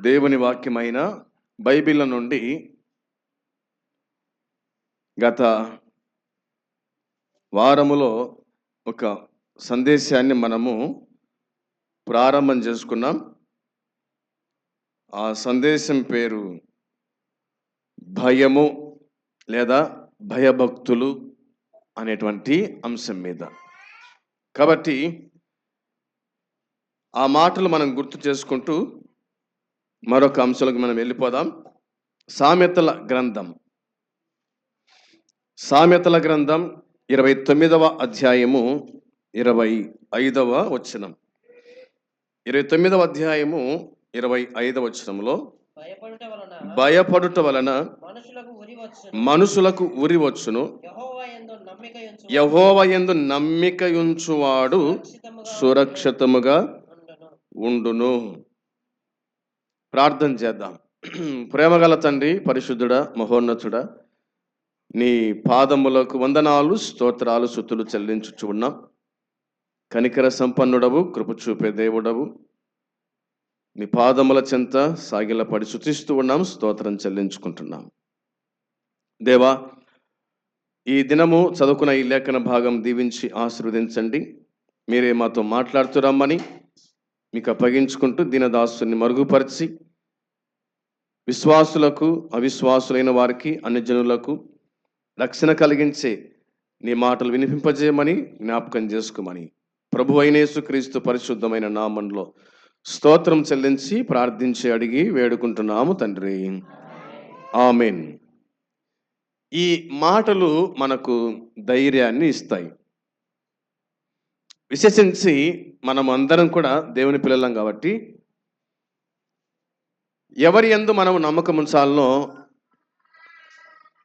దేవుని వాక్యమైన బైబిల్ నుండి గత వారములో ఒక సందేశాన్ని మనము ప్రారంభం చేసుకున్నాం. ఆ సందేశం పేరు భయము లేదా భయభక్తులు అనేటువంటి అంశం మీద. కాబట్టి ఆ మాటలు మనం గుర్తు చేసుకుంటూ మరొక అంశాలకు మనం వెళ్ళిపోదాం. సామెతల గ్రంథం 29వ అధ్యాయము 25వ వచనం. 29వ అధ్యాయము 25వ వచనంలో భయపడుట వలన మనుషులకు ఉరి వచ్చును, యెహోవా యందు నమ్మిక ఉంచువాడు సురక్షితముగా ఉండును. ప్రార్థన చేద్దాం. ప్రేమగల తండ్రి, పరిశుద్ధుడా, మహోన్నతుడా, నీ పాదములకు వందనాలు, స్తోత్రాలు, స్తుతులు చెల్లించుచు ఉన్నాం. కనికర సంపన్నుడవు, కృప చూపే దేవుడవు, నీ పాదముల చెంత సాగిలపడి స్తుతిస్తూ ఉన్నాం, స్తోత్రం చెల్లించుకుంటున్నాం. దేవా, ఈ దినము చదువుకున్న ఈ లేఖన భాగం దీవించి ఆశీర్వదించండి. మీరే మాతో మాట్లాడుతురమ్మని మీకు అప్పగించుకుంటూ దీనదాసుని మరుగుపరిచి విశ్వాసులకు, అవిశ్వాసులైన వారికి, అన్యజనులకు రక్షణ కలిగించే నీ మాటలు వినిపింపజేయమని జ్ఞాపకం చేసుకోమని ప్రభువైన యేసుక్రీస్తు పరిశుద్ధమైన నామంలో స్తోత్రం చెల్లించి ప్రార్థించి అడిగి వేడుకుంటున్నాము తండ్రి, ఆమేన్. ఈ మాటలు మనకు ధైర్యాన్ని ఇస్తాయి. విశేషించి మనం అందరం కూడా దేవుని పిల్లలం కాబట్టి ఎవరి యందు మనము నమ్మకం ఉంచాలనో,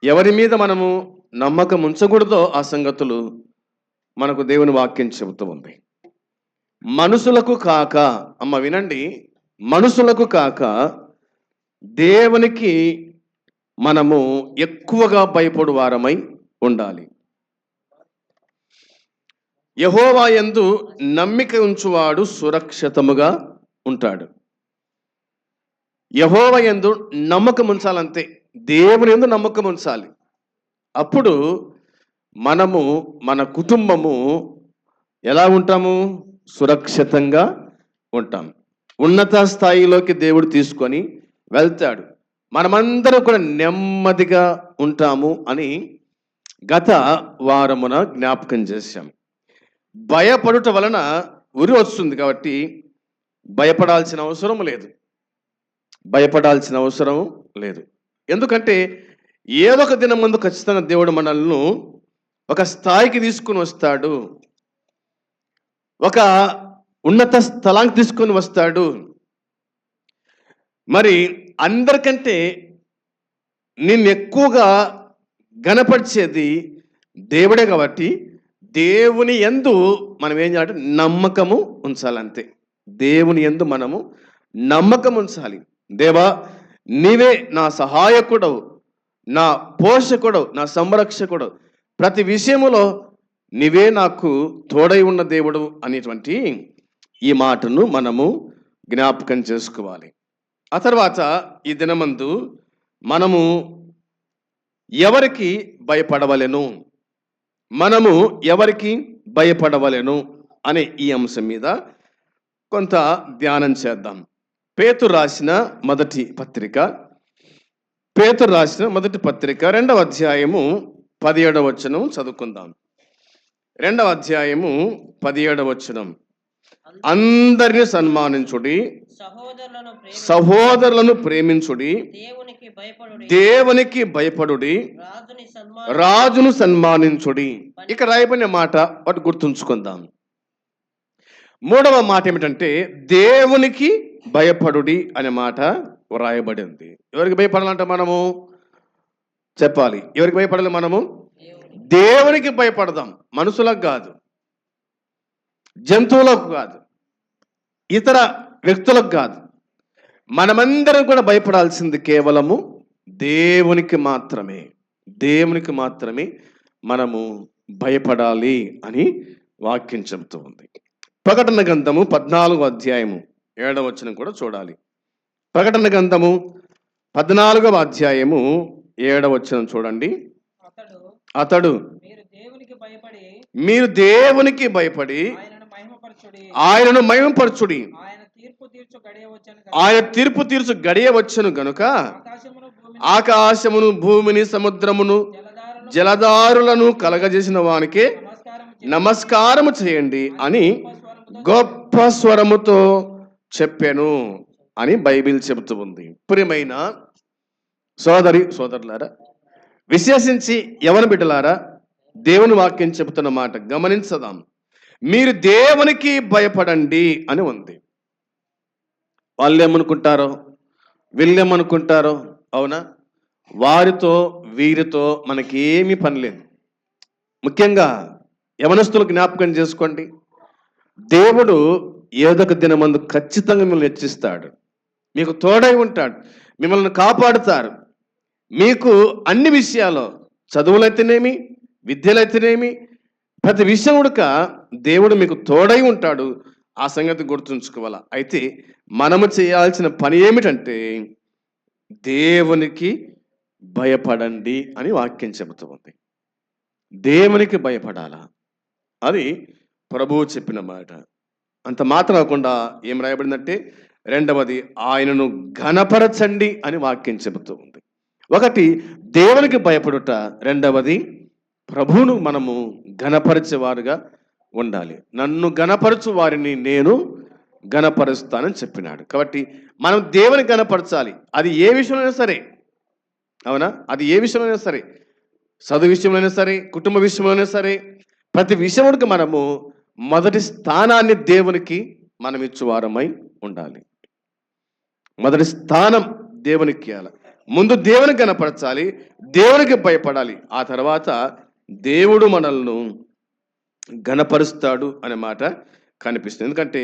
ఎవరి మీద మనము నమ్మకం ఉంచకూడదో ఆ సంగతులు మనకు దేవుని వాక్యం చెబుతూ ఉంది. మనుషులకు కాక, అమ్మ వినండి, మనుషులకు కాక దేవునికి మనము ఎక్కువగా భయపడు వారమై ఉండాలి. యెహోవా యందు నమ్మిక ఉంచువాడు సురక్షితముగా ఉంటాడు. యెహోవా యందు నమ్మకం ఉంచాలంతే, దేవుని యందు నమ్మకం ఉంచాలి. అప్పుడు మనము, మన కుటుంబము ఎలా ఉంటాము? సురక్షితంగా ఉంటాం. ఉన్నత స్థాయిలోకి దేవుడు తీసుకొని వెళ్తాడు. మనమందరం కూడా నెమ్మదిగా ఉంటాము అని గత వారమున జ్ఞాపకం చేశాం. భయపడుట వలన ఉరి వస్తుంది కాబట్టి భయపడాల్సిన అవసరం లేదు. భయపడాల్సిన అవసరం లేదు. ఎందుకంటే ఏదో ఒక దినం ముందు ఖచ్చితంగా దేవుడు మనల్ని ఒక స్థాయికి తీసుకుని వస్తాడు, ఒక ఉన్నత స్థలానికి తీసుకొని వస్తాడు. మరి అందరికంటే నిన్ను ఎక్కువగా గణపరిచేది దేవుడే కాబట్టి దేవుని యందు మనం ఏం చేయాలంటే నమ్మకము ఉంచాలంతే. దేవుని యందు మనము నమ్మకం ఉంచాలి. దేవా, నీవే నా సహాయకుడవు, నా పోషకుడవు, నా సంరక్షకుడు, ప్రతి విషయములో నీవే నాకు తోడై ఉన్న దేవుడు అనేటువంటి ఈ మాటను మనము జ్ఞాపకం చేసుకోవాలి. ఆ తర్వాత ఈ దినమందు మనము ఎవరికి భయపడవలెను, మనము ఎవరికి భయపడవలెను అనే ఈ అంశం మీద కొంత ధ్యానం చేద్దాం. పేతురు రాసిన మొదటి పత్రిక 2వ అధ్యాయము 17వ వచనం చదువుకుందాం. 2వ అధ్యాయము 17వ వచనం. అందరిని సన్మానించుడి, సహోదరులను ప్రేమించుడి, దేవునికి భయపడుడి, రాజును సన్మానించుడి. ఇక రాయబడిన మాట ఒకటి గుర్తుంచుకుందాం. 3వ మాట ఏమిటంటే దేవునికి భయపడుడి అనే మాట వ్రాయబడింది. ఎవరికి భయపడాలంట? మనము చెప్పాలి. ఎవరికి భయపడాలి? మనము దేవునికి భయపడదాం. మనుషులకు కాదు, జంతువులకు కాదు, ఇతర వ్యక్తులకు కాదు. మనమందరం కూడా భయపడాల్సింది కేవలము దేవునికి మాత్రమే. దేవునికి మాత్రమే మనము భయపడాలి అని వాక్యం చెబుతూ ఉంది. ప్రకటన గ్రంథము 14వ అధ్యాయము 7వ వచనం కూడా చూడాలి. ప్రకటన గ్రంథము 14వ అధ్యాయము 7వ వచనం చూడండి. అతడు మీరు దేవునికి భయపడి ఆయనను మహిమపరచుడి. ఆయన తీర్పు తీర్చు గడియ వచ్చును గనుక ఆకాశమును భూమిని సముద్రమును జలధారులను కలగజేసిన వానికి నమస్కారము చేయండి అని గొప్ప స్వరముతో చెప్పాను అని బైబిల్ చెబుతూ ఉంది. ప్రియమైన సోదరులారా, విశేషించి యవన బిడ్డలారా, దేవుని వాక్యం చెబుతున్న మాట గమనించదాం. మీరు దేవునికి భయపడండి అని ఉంది. వాళ్ళు ఏమనుకుంటారో, వీళ్ళేమనుకుంటారో, అవునా? వారితో వీరితో మనకేమీ పని లేదు. ముఖ్యంగా యవనస్తులు జ్ఞాపకం చేసుకోండి, దేవుడు ఏదొక దినమందు ఖచ్చితంగా మిమ్మల్ని హెచ్చిస్తాడు, మీకు తోడై ఉంటాడు, మిమ్మల్ని కాపాడుతారు. మీకు అన్ని విషయాల్లో, చదువులైతేనేమి, విద్యలైతేనేమి, ప్రతి విషయం ఉడక దేవుడు మీకు తోడై ఉంటాడు. ఆ సంగతి గుర్తుంచుకోవాలా. అయితే మనము చేయాల్సిన పని ఏమిటంటే దేవునికి భయపడండి అని వాక్యం చెబుతూ ఉంది. దేవునికి భయపడాలా, అది ప్రభువు చెప్పిన మాట. అంత మాత్రం కాకుండా ఏం రాయబడిందంటే, రెండవది ఆయనను ఘనపరచండి అని వాక్యం చెబుతూ ఉంది. ఒకటి దేవునికి భయపడుట, రెండవది ప్రభువును మనము ఘనపరిచేవారుగా ఉండాలి. నన్ను ఘనపరచు వారిని నేను ఘనపరుస్తానని చెప్పినాడు. కాబట్టి మనం దేవుని ఘనపరచాలి. అది ఏ విషయమైనా సరే, అవునా? అది ఏ విషయమైనా సరే, చదువు విషయంలోనే సరే, కుటుంబ విషయంలోనే సరే, ప్రతి విషయానికి మనము మొదటి స్థానాన్ని దేవునికి మనం ఇచ్చువారమై ఉండాలి. మొదటి స్థానం దేవునికి ఇవ్వాలి. ముందు దేవుని కనపరచాలి, దేవునికి భయపడాలి. ఆ తర్వాత దేవుడు మనల్ని ఘనపరుస్తాడు అనే మాట కనిపిస్తుంది. ఎందుకంటే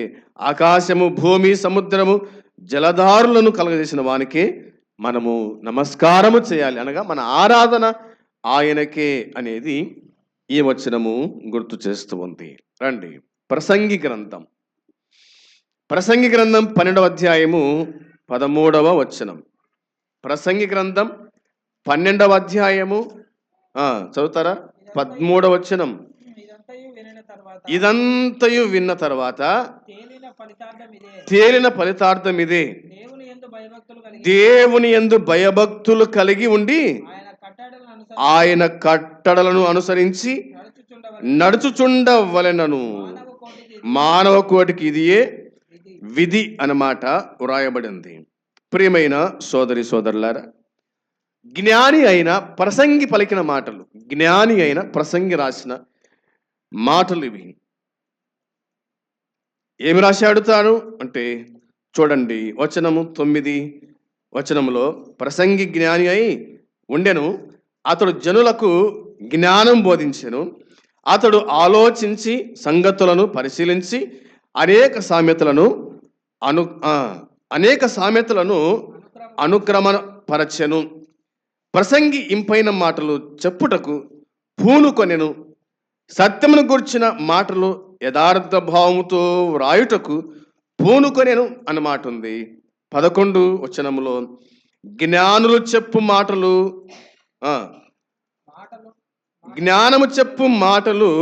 ఆకాశము, భూమి, సముద్రము, జలధారులను కలగజేసిన వానికే మనము నమస్కారము చేయాలి, అనగా మన ఆరాధన ఆయనకే అనేది ఈ వచనము గుర్తు చేస్తూ ఉంది. రండి, ప్రసంగి గ్రంథం 12వ అధ్యాయము 13వ వచనం. ప్రసంగి గ్రంథం 12వ అధ్యాయము చదువుతారా? 13వ వచనం. ఇదంతయు విన్న తర్వాత తేలిన ఫలితార్థం ఇదే, దేవుని యందు భయభక్తులు కలిగి ఉండి ఆయన కట్టడలను అనుసరించి నడుచుచుండవలెనను. మానవ కోటికి ఇదియే విధి అన్నమాట వ్రాయబడింది. ప్రియమైన సోదరి సోదరులారా, జ్ఞాని అయిన ప్రసంగి పలికిన మాటలు, జ్ఞాని అయిన ప్రసంగి రాసిన మాటలు ఇవి. ఏమి రాశాడు తాను అంటే చూడండి, వచనము 9 వచనములో, ప్రసంగి జ్ఞాని అయి ఉండెను, అతడు జనులకు జ్ఞానం బోధించెను, అతడు ఆలోచించి సంగతులను పరిశీలించి అనేక సామెతలను అనుక్రమపరచెను. ప్రసంగి ఇంపైన మాటలు చెప్పుటకు పూనుకొనెను, సత్యమును గూర్చిన మాటలు యథార్థ భావముతో వ్రాయుటకు పూనుకొనెను అన్నమాట ఉంది. 11 వచనములో, జ్ఞానులు చెప్పు మాటలు, జ్ఞానము చెప్పు మాటలు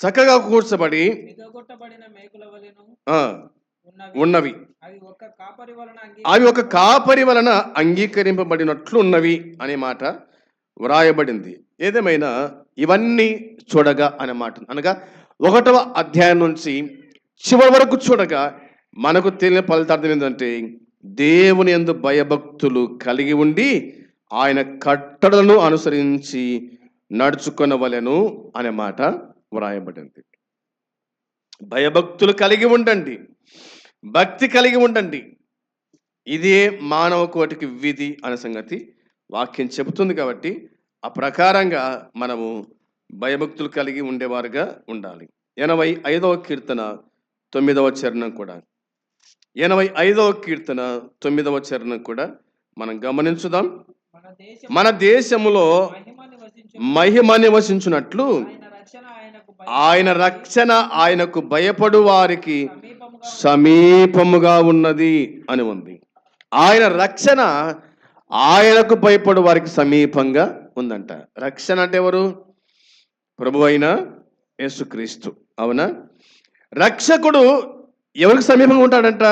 చక్కగా కూర్చబడి ఉన్నవి, అవి ఒక కాపరి వలన అంగీకరింపబడినట్లు ఉన్నవి అనే మాట వ్రాయబడింది. ఏదేమైనా ఇవన్నీ చూడగా అనే మాట, అనగా 1వ అధ్యాయం నుంచి చివరి వరకు చూడగా మనకు తెలియని ఫలితార్థం ఏంటంటే, దేవుని యందు భయభక్తులు కలిగి ఉండి ఆయన కట్టడలను అనుసరించి నడుచుకొనవలెను అనే మాట వ్రాయబడింది. భయభక్తులు కలిగి ఉండండి, భక్తి కలిగి ఉండండి, ఇదే మానవ కోటికి విధి అనే సంగతి వాక్యం చెబుతుంది. కాబట్టి ఆ ప్రకారంగా మనము భయభక్తులు కలిగి ఉండేవారుగా ఉండాలి. 85వ కీర్తన 9వ చరణం కూడా, 85వ కీర్తన 9వ చరణం కూడా మనం గమనించుదాం. మన దేశములో మహిమ నివసించున్నట్లు ఆయన రక్షణ ఆయనకు భయపడు వారికి సమీపముగా ఉన్నది అని ఉంది. ఆయన రక్షణ ఆయనకు భయపడు వారికి సమీపంగా ఉందంట. రక్షణ అంటే ఎవరు? ప్రభు అయిన యేసుక్రీస్తు. అవునా? రక్షకుడు ఎవరికి సమీపంగా ఉంటాడంట?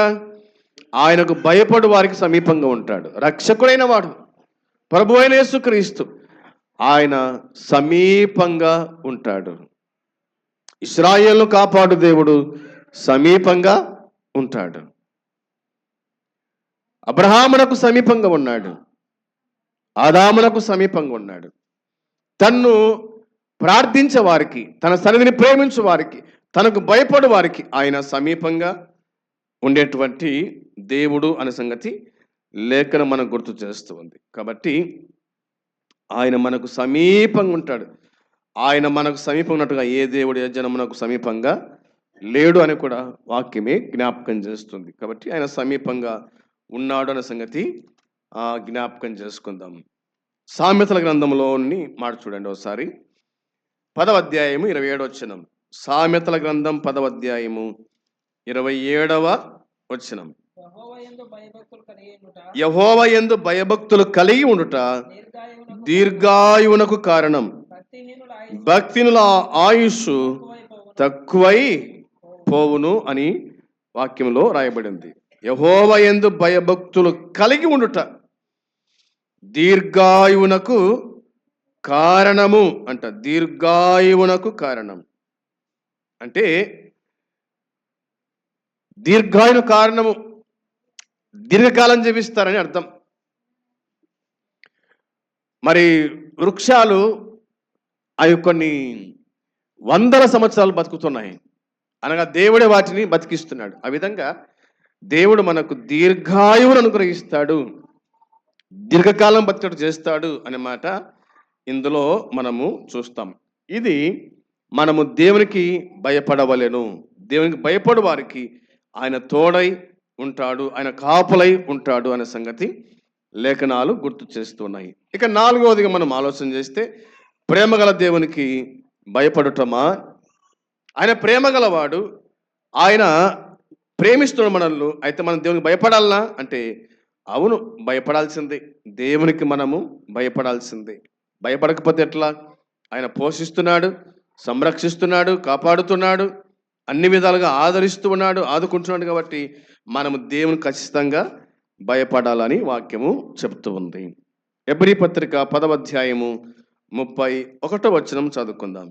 ఆయనకు భయపడు వారికి సమీపంగా ఉంటాడు. రక్షకుడైన వాడు ప్రభు అయిన యేసుక్రీస్తు, ఆయన సమీపంగా ఉంటాడు. ఇశ్రాయేలును కాపాడు దేవుడు సమీపంగా ఉంటాడు. అబ్రహామునకు సమీపంగా ఉన్నాడు, ఆదామునకు సమీపంగా ఉన్నాడు. తన్ను ప్రార్థించే వారికి, తన సన్నిధిని ప్రేమించే వారికి, తనకు భయపడు వారికి ఆయన సమీపంగా ఉండేటువంటి దేవుడు అనే సంగతి లేఖనం మనకు గుర్తు చేస్తూ ఉంది. కాబట్టి ఆయన మనకు సమీపంగా ఉంటాడు. ఆయన మనకు సమీపంగా ఉన్నట్టుగా ఏ దేవుడు ఏ జనమునకు సమీపంగా లేడు అని కూడా వాక్యమే జ్ఞాపకం చేస్తుంది. కాబట్టి ఆయన సమీపంగా ఉన్నాడు అనే సంగతి జ్ఞాపకం చేసుకుందాం. సామెతల గ్రంథంలోని మాట చూడండి ఒకసారి. 10వ అధ్యాయము 27వ వచనం. సామెతల గ్రంథం 10వ అధ్యాయము 27వ వచనం. యెహోవా యందు భయభక్తులు కలిగి ఉండుట దీర్ఘాయువునకు కారణం, భక్తినుల ఆయుష్ తక్కువై పోవును అని వాక్యంలో రాయబడింది. యెహోవా యందు భయభక్తులు కలిగి ఉండుట దీర్ఘాయువునకు కారణము అంట. దీర్ఘాయువునకు కారణం అంటే దీర్ఘాయును కారణము, దీర్ఘకాలం జీవిస్తారని అర్థం. మరి వృక్షాలు అవి కొన్ని వందల సంవత్సరాలు బతుకుతున్నాయి అనగా దేవుడే వాటిని బతికిస్తున్నాడు. ఆ విధంగా దేవుడు మనకు దీర్ఘాయువును అనుగ్రహిస్తాడు, దీర్ఘకాలం బతికట్టు చేస్తాడు అనే మాట ఇందులో మనము చూస్తాం. ఇది మనము దేవునికి భయపడవలెను. దేవునికి భయపడు వారికి ఆయన తోడై ఉంటాడు, ఆయన కాపులై ఉంటాడు అనే సంగతి లేఖనాలు గుర్తు చేస్తున్నాయి. ఇక 4వదిగా మనం ఆలోచన చేస్తే, ప్రేమగల దేవునికి భయపడటమా? ఆయన ప్రేమగలవాడు, ఆయన ప్రేమిస్తున్నాడు మనల్ని. అయితే మనం దేవునికి భయపడాలనా అంటే అవును, భయపడాల్సిందే. దేవునికి మనము భయపడాల్సిందే. భయపడకపోతే ఎట్లా? ఆయన పోషిస్తున్నాడు, సంరక్షిస్తున్నాడు, కాపాడుతున్నాడు, అన్ని విధాలుగా ఆదరిస్తూ ఉన్నాడు, ఆదుకుంటున్నాడు. కాబట్టి మనము దేవుని ఖచ్చితంగా భయపడాలని వాక్యము చెప్తూ ఉంది. ఎబ్రీ పత్రిక 10వ అధ్యాయము 31వ వచనం చదువుకుందాం.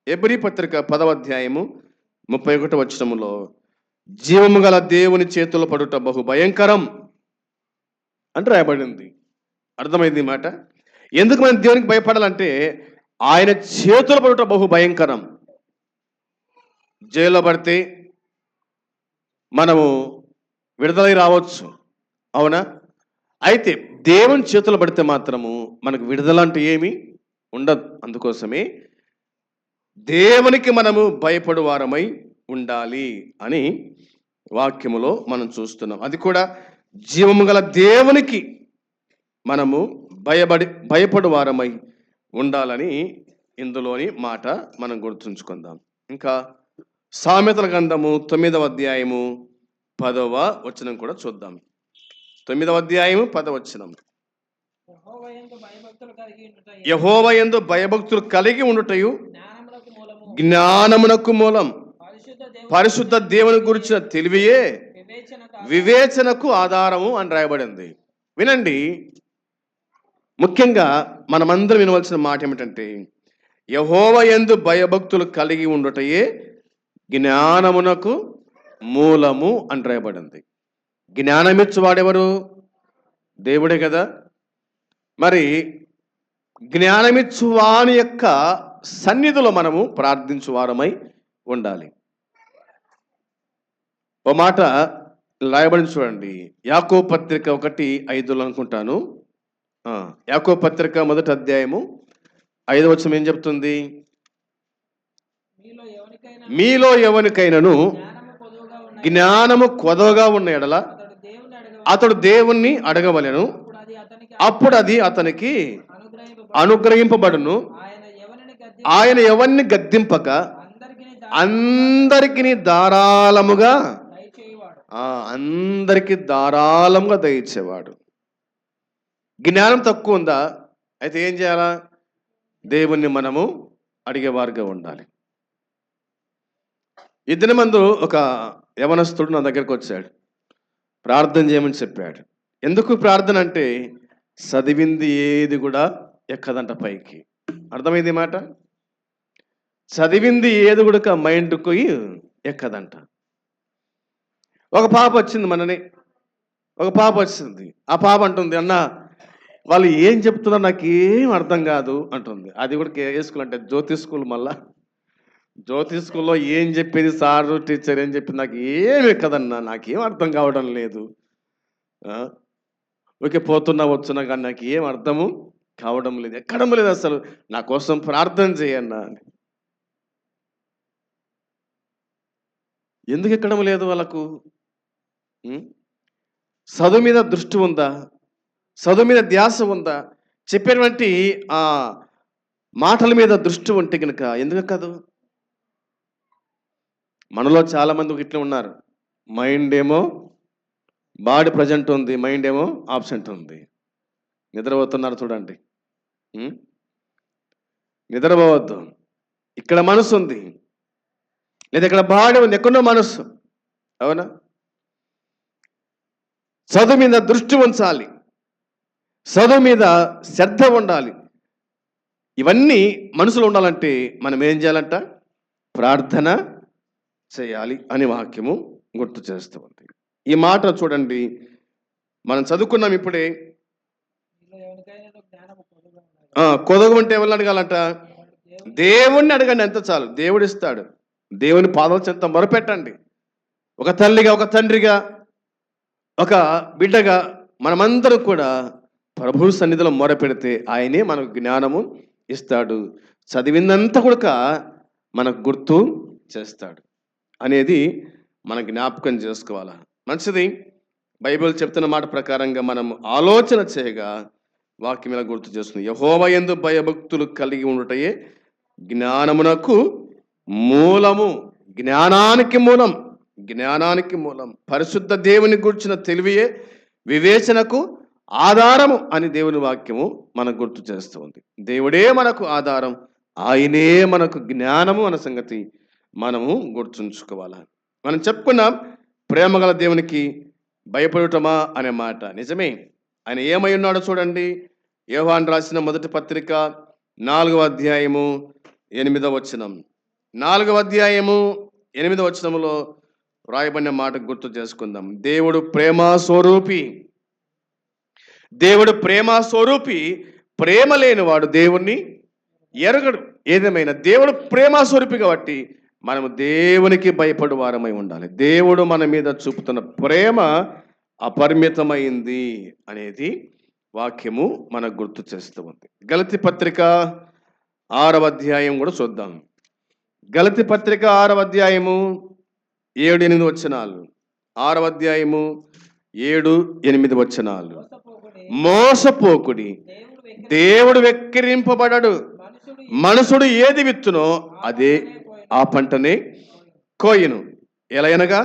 ఎబ్రీ పత్రిక 10వ అధ్యాయము 31వ వచనములో, జీవము గల దేవుని చేతులు పడుట బహు భయంకరం అంటే రాయబడింది. అర్థమైంది మాట. ఎందుకు మనం దేవునికి భయపడాలంటే ఆయన చేతులు పడుట బహు భయంకరం. జైల్లో పడితే మనము విడుదలై రావచ్చు, అవునా? అయితే దేవుని చేతులు పడితే మాత్రము మనకు విడుదల అంటే ఏమీ ఉండదు. అందుకోసమే దేవునికి మనము భయపడు వారమై ఉండాలి అని వాక్యములో మనం చూస్తున్నాం. అది కూడా జీవము గల దేవునికి మనము భయపడు వారమై ఉండాలని ఇందులోని మాట మనం గుర్తుంచుకుందాం. ఇంకా సామెతల గ్రంథము 9వ అధ్యాయము 10వ వచనం కూడా చూద్దాం. 9వ అధ్యాయము 10వ వచనం. యెహోవా యందు భయభక్తులు కలిగి ఉండుటయు జ్ఞానమునకు మూలం, పరిశుద్ధ దేవుని గురించిన తెలివియే వివేచనకు ఆధారము అని రాయబడింది. వినండి, ముఖ్యంగా మనమందరం వినవలసిన మాట ఏమిటంటే, యెహోవా యందు భయభక్తులు కలిగి ఉండుటయే జ్ఞానమునకు మూలము అని రాయబడింది. జ్ఞానమిచ్చు వాడెవరు? దేవుడే కదా. మరి జ్ఞానమిచ్చు వాని యొక్క సన్నిధిలో మనము ప్రార్థించు వారమై ఉండాలి. ఓ మాట రాయబడి చూడండి. యాకోబు పత్రిక 1:5 అనుకుంటాను. యాకోబు పత్రిక 1వ అధ్యాయము 5వ వచనం ఏం చెప్తుంది? మీలో ఎవరికైనాను జ్ఞానము కొదవగా ఉన్న ఎడల అతడు దేవుణ్ణి అడగవలెను, అప్పుడు అది అతనికి అనుగ్రహింపబడును. ఆయన ఎవరిని గద్దింపక అందరికి ధారాళముగా అందరికి ధారాళంగా దయచేవాడు. జ్ఞానం తక్కువ ఉందా? అయితే ఏం చేయాలా? దేవుణ్ణి మనము అడిగేవారుగా ఉండాలి. ఇద్దరి మందు ఒక యవనస్తుడు నా దగ్గరకు వచ్చాడు, ప్రార్థన చేయమని చెప్పాడు. ఎందుకు ప్రార్థన అంటే చదివింది ఏది కూడా ఎక్కదంట పైకి. అర్థమైంది మాట? చదివింది ఏది కూడా మైండ్కి ఎక్కదంట. ఒక పాప వచ్చింది, ఒక పాప వచ్చింది. ఆ పాప అంటుంది, అన్న వాళ్ళు ఏం చెప్తున్నారు నాకేం అర్థం కాదు అంటుంది. అది కూడా ఏ స్కూల్ అంటే జ్యోతి స్కూల్. మళ్ళా జ్యోతి స్కూల్లో ఏం చెప్పేది సారు టీచర్ ఏం చెప్పింది నాకు ఏమి ఎక్కదన్నా, నాకేం అర్థం కావడం లేదు. ఓకే పోతున్నా వచ్చున్నా కానీ నాకు ఏం అర్థము కావడం లేదు, ఎక్కడం లేదు, అసలు నా కోసం ప్రార్థన చేయన్నా అని. ఎందుకు ఎక్కడం లేదు వాళ్ళకు? చదువు మీద దృష్టి ఉందా? చదువు మీద ధ్యాస ఉందా? చెప్పేటువంటి ఆ మాటల మీద దృష్టి ఉంటే కనుక ఎందుకు కాదు? మనలో చాలా మంది ఇట్లా ఉన్నారు. మైండ్ ఏమో బాడీ ప్రజెంట్ ఉంది, మైండ్ ఏమో ఆబ్సెంట్ ఉంది. నిద్రపోతున్నారు చూడండి. నిద్రపోవద్దు. ఇక్కడ మనసు ఉంది, లేదా ఇక్కడ బాడీ ఉంది, ఎక్కడో మనసు. అవునా? చదువు మీద దృష్టి ఉంచాలి, చదువు మీద శ్రద్ధ ఉండాలి. ఇవన్నీ మనసులో ఉండాలంటే మనం ఏం చేయాలంట? ప్రార్థన చేయాలి అని వాక్యము గుర్తు చేస్తూ ఉంది. ఈ మాట చూడండి, మనం చదువుకున్నాం ఇప్పుడే. కొదగ ఉంటే ఎవరిని అడగాలంట? దేవుణ్ణి అడగండి, ఎంత చాలు, దేవుడు ఇస్తాడు. దేవుని పాదాల చెంత మొరపెట్టండి. ఒక తల్లిగా, ఒక తండ్రిగా, ఒక బిడ్డగా మనమందరం కూడా ప్రభు సన్నిధిలో మొరపెడితే ఆయనే మనకు జ్ఞానము ఇస్తాడు. చదివిందంతా కూడా మనకు గుర్తు చేస్తాడు అనేది మనం జ్ఞాపకం చేసుకోవాలా. మంచిది. బైబిల్ చెప్తున్న మాట ప్రకారంగా మనం ఆలోచన చేయగా వాక్యం ఇలా గుర్తు చేస్తుంది. యెహోవా యందు భయభక్తులు కలిగి ఉండుటయే జ్ఞానమునకు మూలము. జ్ఞానానికి మూలం, జ్ఞానానికి మూలం. పరిశుద్ధ దేవుని గురించిన తెలివియే వివేచనకు ఆధారము అని దేవుని వాక్యము మనకు గుర్తు చేస్తూ ఉంది. దేవుడే మనకు ఆధారం, ఆయనే మనకు జ్ఞానము అన్న సంగతి మనము గుర్తుంచుకోవాలి. మనం చెప్పుకున్నాం, ప్రేమగల దేవునికి భయపడటమా అనే మాట నిజమే. ఆయన ఏమై ఉన్నాడో చూడండి. యోహాను రాసిన మొదటి పత్రిక 4వ అధ్యాయము 8వ వచనం. 4వ అధ్యాయము 8వ వచనంలో రాయబడిన మాట గుర్తు చేసుకుందాం. దేవుడు ప్రేమ స్వరూపి. దేవుడు ప్రేమ స్వరూపి. ప్రేమ లేనివాడు దేవుణ్ణి ఎరగడు. ఏదేమైనా దేవుడు ప్రేమ స్వరూపి కాబట్టి మనము దేవునికి భయపడు వారమై ఉండాలి. దేవుడు మన మీద చూపుతున్న ప్రేమ అపరిమితమైంది అనేది వాక్యము మనకు గుర్తు చేస్తూ ఉంది. గలతీ పత్రిక 6వ అధ్యాయం కూడా చూద్దాం. గలతీ పత్రిక 6వ అధ్యాయము 7-8 వచనాలు. 6వ అధ్యాయము 7-8 వచనాలు. మోసపోకుడి, దేవుడు వెక్కిరింపబడడు. మనుషుడు ఏది విత్తునో అదే ఆ పంటనే కోయును. ఎలయనగా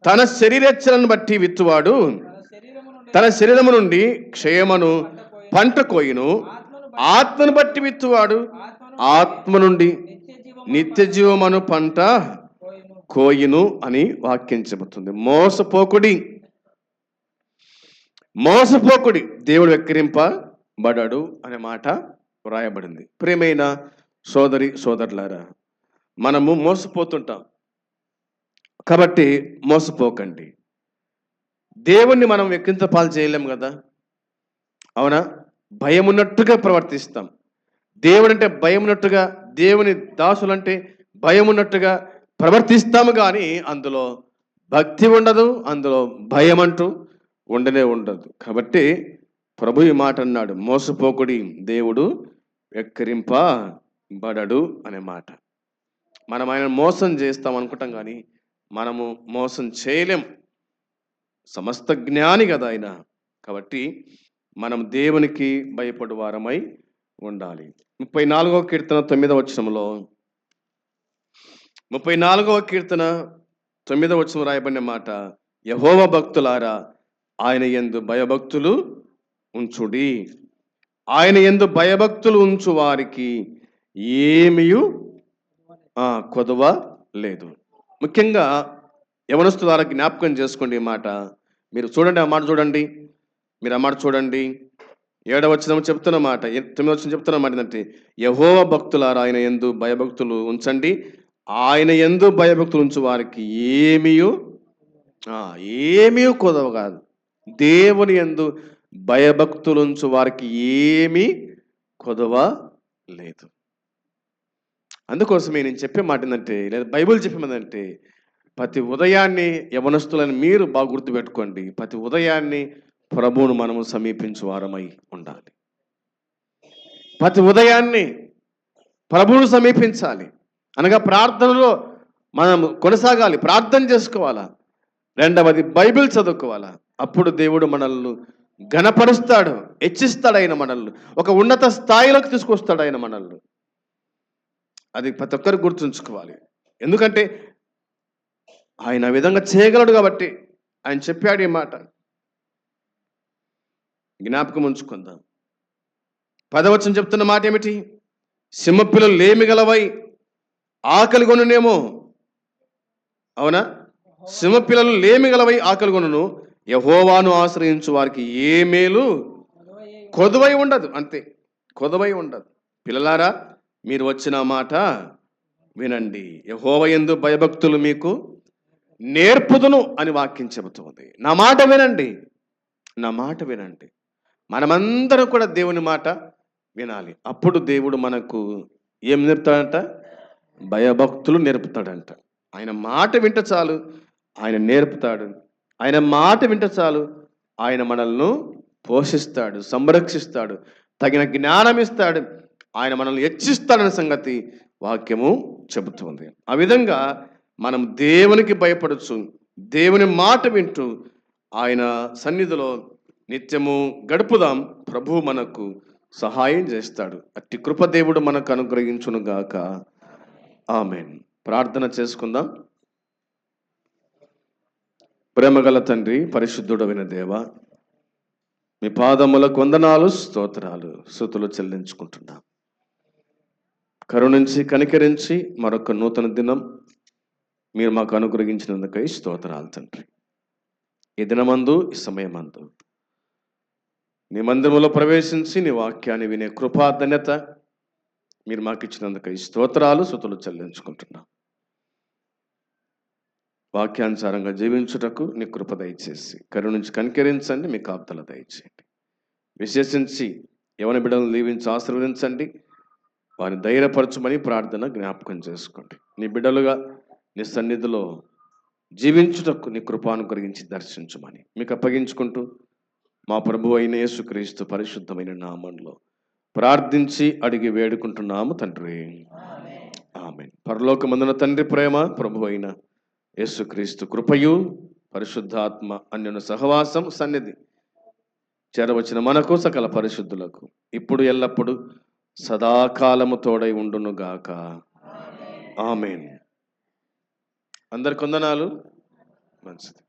తన శరీరేచ్ఛలను బట్టి విత్తువాడు తన శరీరము నుండి క్షయమను పంట కోయును. ఆత్మను బట్టి విత్తువాడు ఆత్మ నుండి నిత్య జీవమను పంట కోయును అని వాక్యం చెబుతుంది. మోసపోకుడి, మోసపోకుడి, దేవుడు వెక్కిరింపబడడు అనే మాట వ్రాయబడింది. ప్రియమైన సోదరి సోదరులారా, మనము మోసపోతుంటాం కాబట్టి మోసపోకండి. దేవుణ్ణి మనం వెక్కింతపాలు చేయలేము కదా, అవునా? భయం ఉన్నట్టుగా ప్రవర్తిస్తాం. దేవుడు అంటే భయం ఉన్నట్టుగా, దేవుని దాసులంటే భయం ఉన్నట్టుగా ప్రవర్తిస్తాము, కానీ అందులో భక్తి ఉండదు, అందులో భయం అంటూ ఉండనే ఉండదు. కాబట్టి ప్రభు ఈ మాట అన్నాడు, మోసపోకుడి, దేవుడు వెక్కిరింపబడడు అనే మాట. మనం ఆయన మోసం చేస్తాం అనుకుంటాం, కానీ మనము మోసం చేయలేం. సమస్త జ్ఞాని కదా ఆయన. కాబట్టి మనం దేవునికి భయపడు వారమై ఉండాలి. 34వ కీర్తన 9వ వచనంలో 34వ కీర్తన 9వ వచనం రాయబడిన మాట, యెహోవా భక్తులారా ఆయన యందు భయభక్తులు ఉంచుడి. ఆయన యందు భయభక్తులు ఉంచు వారికి ఏమియు కొదవ లేదు. ముఖ్యంగా యవనస్తులారా జ్ఞాపకం చేసుకోండి ఈ మాట. మీరు చూడండి, ఆ మాట చూడండి, మీరు ఆ మాట చూడండి. 7వ వచనం చెప్తున్న మాట, 9వ వచనం చెప్తున్న మాట ఏంటంటే, యెహోవా భక్తులారా ఆయన యందు భయభక్తులు ఉంచండి. ఆయన యందు భయభక్తులు ఉంచు వారికి ఏమీ కొదవ కాదు. దేవుని యందు భయభక్తులు ఉంచు వారికి ఏమీ కొదవ లేదు. అందుకోసమే నేను చెప్పే మాట ఏంటంటే, లేదా బైబిల్ చెప్పేదంటే, ప్రతి ఉదయాన్ని యవనస్తులని మీరు బాగా గుర్తుపెట్టుకోండి, ప్రతి ఉదయాన్ని ప్రభువును మనము సమీపించు వారమై ఉండాలి. ప్రతి ఉదయాన్ని ప్రభువును సమీపించాలి అనగా ప్రార్థనలో మనం కొనసాగాలి, ప్రార్థన చేసుకోవాలా. రెండవది బైబిల్ చదువుకోవాలా. అప్పుడు దేవుడు మనల్ని ఘనపరుస్తాడు, హెచ్చిస్తాడు. ఆయన మనల్ని ఒక ఉన్నత స్థాయిలోకి తీసుకొస్తాడు. ఆయన మనల్ని, అది ప్రతి ఒక్కరు గుర్తుంచుకోవాలి. ఎందుకంటే ఆయన ఆ విధంగా చేయగలడు కాబట్టి ఆయన చెప్పాడు ఈ మాట. జ్ఞాపకం ఉంచుకుందాం. 10వ వచనం చెప్తున్న మాట ఏమిటి? సింహపిల్లలు లేమిగలవై ఆకలి కొనునేమో. అవునా? సింహపిల్లలు లేమిగలవై ఆకలి కొనును, యెహోవాను ఆశ్రయించు వారికి ఏ మేలు కొదువై ఉండదు. అంతే, కొదువై ఉండదు. పిల్లలారా, మీరు వచ్చిన మాట వినండి. యెహోవా యందు భయభక్తులు మీకు నేర్పుదును అని వాక్యం చెబుతుంది. నా మాట వినండి, నా మాట వినండి. మనమందరం కూడా దేవుని మాట వినాలి. అప్పుడు దేవుడు మనకు ఏం నేర్పుతాడంట? భయభక్తులు నేర్పుతాడంట. ఆయన మాట వింటే చాలు, ఆయన నేర్పుతాడు. ఆయన మాట వింటే చాలు, ఆయన మనల్ని పోషిస్తాడు, సంరక్షిస్తాడు, తగిన జ్ఞానం ఇస్తాడు, ఆయన మనల్ని హెచ్చిస్తాడనే సంగతి వాక్యము చెబుతుంది. ఆ విధంగా మనం దేవునికి భయపడచ్చు, దేవుని మాట వింటూ ఆయన సన్నిధిలో నిత్యము గడుపుదాం. ప్రభువు మనకు సహాయం చేస్తాడు. అట్టి కృప దేవుడు మనకు అనుగ్రహించును గాక. ఆమేన్. ప్రార్థన చేసుకుందాం. ప్రేమగల తండ్రి, పరిశుద్ధుడైన దేవ, మీ పాదములకు వందనాలు, స్తోత్రాలు, స్తుతులు చెల్లించుకుంటున్నాం. కరుణించి కనికరించి మరొక నూతన దినం మీరు మాకు అనుగ్రహించినందుకై స్తోత్రాలు తండ్రి. ఈ దినమందు, ఈ సమయమందు నీ మందిరములో ప్రవేశించి నీ వాక్యాన్ని వినే కృపా ధన్యత మీరు మాకు ఇచ్చినందుకై స్తోత్రాలు, స్తుతులు చెల్లించుకుంటున్నాం. వాక్యానుసారంగా జీవించుటకు నీ కృప దయచేసి కరుణించి కనికరించండి, మీ కాపుదల దయచేయండి. విశేషించి యవన బిడ్డలను దీవించి ఆశీర్వదించండి, వారిని ధైర్యపరచమని ప్రార్థన జ్ఞాపకం చేసుకోండి. నీ బిడ్డలుగా నీ సన్నిధిలో జీవించుటకు నీ కృపానుగ్రహించి దర్శించమని మీకు అప్పగించుకుంటూ మా ప్రభువు అయిన యేసుక్రీస్తు పరిశుద్ధమైన నామంలో ప్రార్థించి అడిగి వేడుకుంటున్నాము తండ్రి. ఆమేన్. పరలోకమందున తండ్రి ప్రేమ, ప్రభువు అయిన యేసుక్రీస్తు కృపయు, పరిశుద్ధాత్మ అన్యోన్య సహవాసం సన్నిధి చేరవచ్చిన మనకు సకల పరిశుద్ధులకు ఇప్పుడు ఎల్లప్పుడు సదాకాలము తోడై ఉండునుగాక. ఆమేన్. అందరికి వందనాలు. మంచిది.